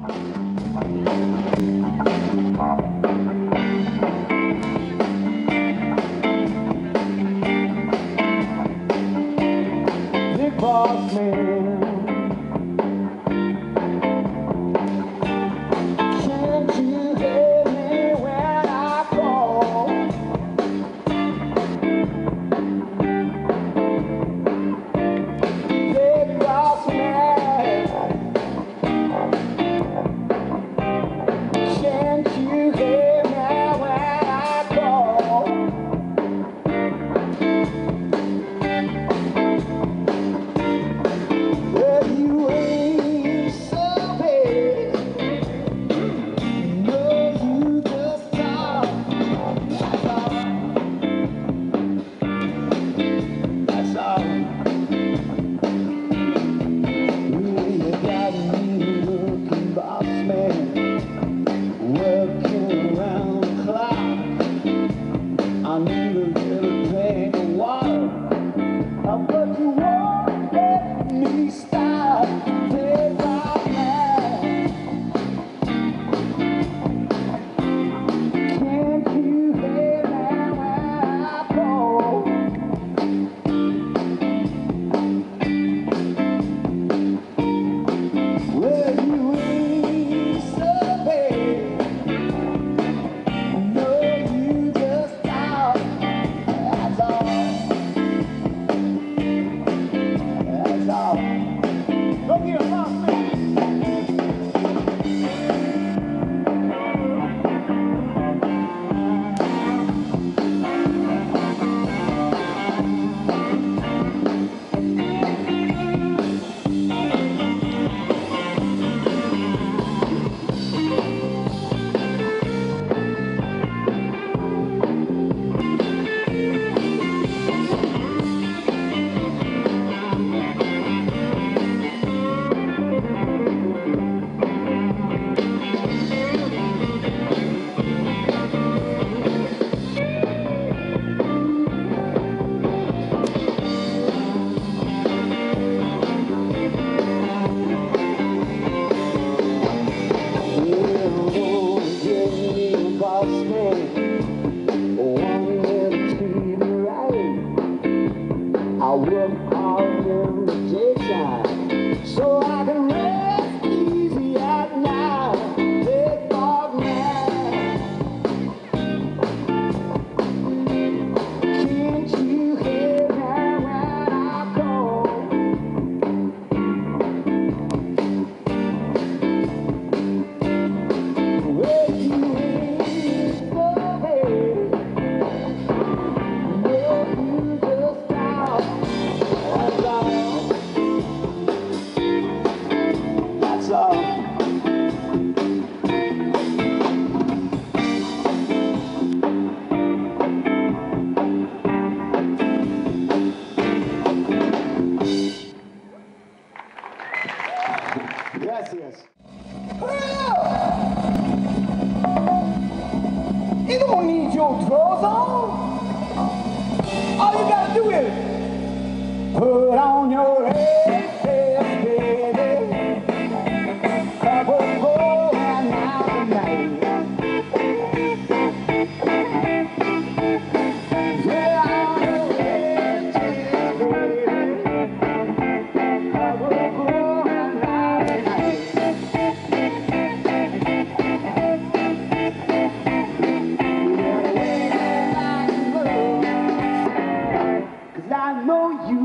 Big boss man, can't you hear me when I call? Big boss man, can't you hear me when I call? Well, you ain't so bad. No, you just talk. That's all. That's all. Really, you got me looking, boss man, working around the clock. I need a little drink of water, but you won't let me stop. Big boss man, can't you hear me when I call? Well, you ain't so bad. No, you just talk. That's all. That's all. Go get a boss man. I work hard in the daytime so I can rest easy at night. Big dog man, can't you hear me when I call? Well, you ain't so bad. No, you just talk. That's all. That's all. Gracias. You don't need your drawers on. All you gotta do is put on your head, baby. Couple going out tonight. Yeah, on your head, baby. Couple going out tonight. I know you